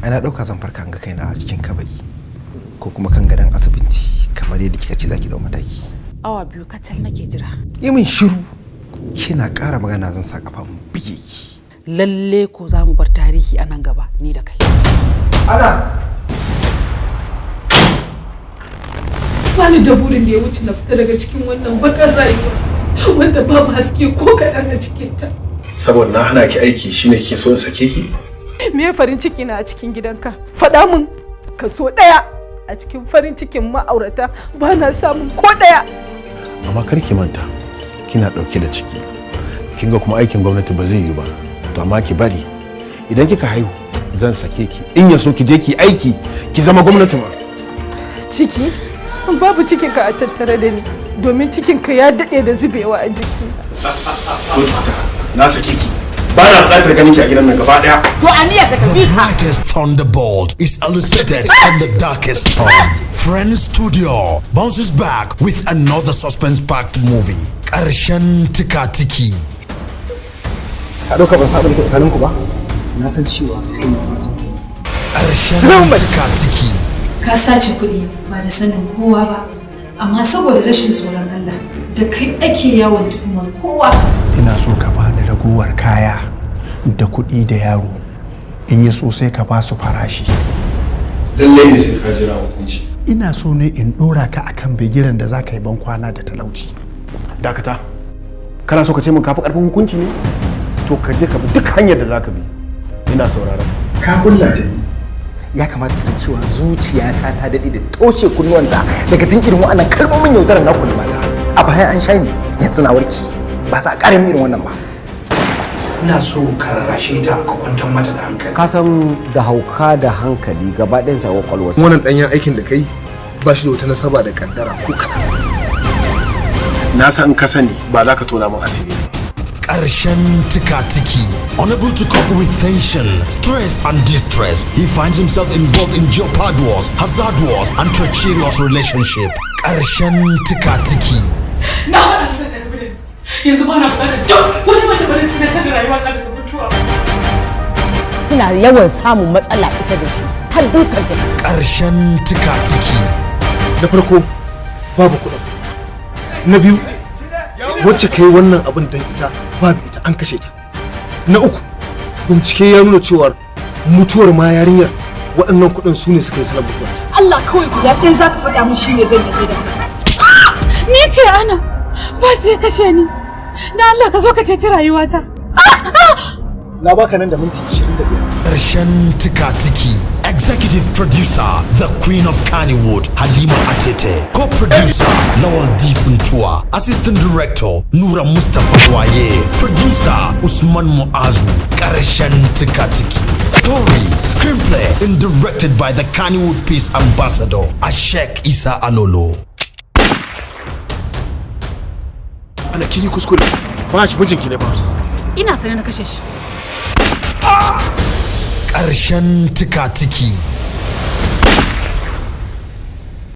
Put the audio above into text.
ana ɗauka zan farka ga kaina a cikin kabari ko kuma kan gadon asibiti kamar yadda kika ce zaki dau mataki. Awa 2 kacal nake jira. Yi min shiru, kina ƙara magana zan sa kafa mun bige ki. Lalle ko za mu bar tarihi a nan gaba ni da kai. Ana bani da burin da ya wuce na fita daga cikin wannan bakar rayuwa wanda babu haske ko kaɗan a cikinta. Saboda na hana ki aiki shine kike so in sake ki? Me farin ciki na a cikin gidanka? Faɗa min kaso ɗaya a cikin farin cikin ma'aurata ba na samun ko ɗaya. Amma kar ki manta kina ɗauke da ciki. Kin ga kuma aikin gwamnati ba zai yi ba. To amma ki bari idan kika haihu zan sake ki. In ya so ki je ki aiki ki zama gwamnati ma. Ciki? Babu cikinka a tattare da ni domin cikinka ya daɗe da zubewa a jiki. Na sake ki. Ba na buƙatar ganin ki a gidan nan gaba ɗaya. To Aniya ta tafi. The brightest thunderbolt is elicited in the darkest storm. Friends Studio bounces back with another suspense-packed movie. Ƙarshen Tika-Tiki. Ka ɗauka ban saba da tsakaninku ba? Na san cewa kai Ƙarshen Tika-Tiki. Ka sace kuɗi ba da sanin kowa ba, amma saboda rashin tsoron Allah da kai ake yawon tuhumar kowa. Ina so ka bani ragowar kaya da kuɗi da yaro, in yi so sai ka ba su farashi. Lallai ne sai ka jira hukunci. Ina so ne in ɗora ka akan bigiran da za ka yi ban kwana da talauci. Dakata. Kana so ka ce min kafi ƙarfin hukunci ne? To ka je ka bi duk hanyar da za ka bi. Ina sauraron. ka kulla da ni. Ya kamata ki san cewa zuciyata ta daɗe da toshe kunnuwanta daga jin irin waɗannan kalmomin yaudarar naku da mata. A baya an sha ni, yanzu na warki. Ba za a ƙara irin wannan ba. Ina so ka rarrashe ta ka kwantar mata da hankali. Ka san da hauka da hankali gaba ɗayansa a kwakwalwarsa. Wannan ɗanyen aikin da kai ba shi da wata nasaba da kaddara ko kaɗan. Na san in ka sani ba za ka tona min asiri. Ƙarshen Tika-Tiki. Unable to cope with tension, stress and distress, he finds himself involved in jeopard wars, hazard wars and treacherous relationship. Ƙarshen Tika-Tiki. Na haɗa su da karbi yanzu ba na buƙatar duk wani wanda ba zai tunatar da rayuwa ta daga mutuwa. Suna yawan samun matsala ita da shi har dukan ta. Ƙarshen Tika-Tiki. Na farko babu kuɗin. Na biyu wacce kai wannan abin dan ita babu ita an kashe ta. Na uku bincike ya nuna cewa mutuwar ma yarinyar waɗannan kuɗin su ne suka yi sanar mutuwarta. Allah kawai guda ɗaya za ka faɗa min shine zan yarda da kai. Ni ce Ana ba sai kashe ni. Na Allah ka zo ka ceci rayuwata. Na baka nan da minti 25. Ƙarshen Tika-Tiki. Executive producer, the Queen of Kannywood, Halima Atete. Co-producer, Lawal D. Funtua. Assistant director, Nura Mustafa Waye. Producer, Usman Muazu. Ƙarshen Tika-Tiki. Story, screenplay, and directed by the Kannywood Peace Ambassador, Ashek Isa Anolo. Ana kini kuskure. Ba shi mijinki ne ba. Ina sanar na kashe shi. Ƙarshen Tika-Tiki.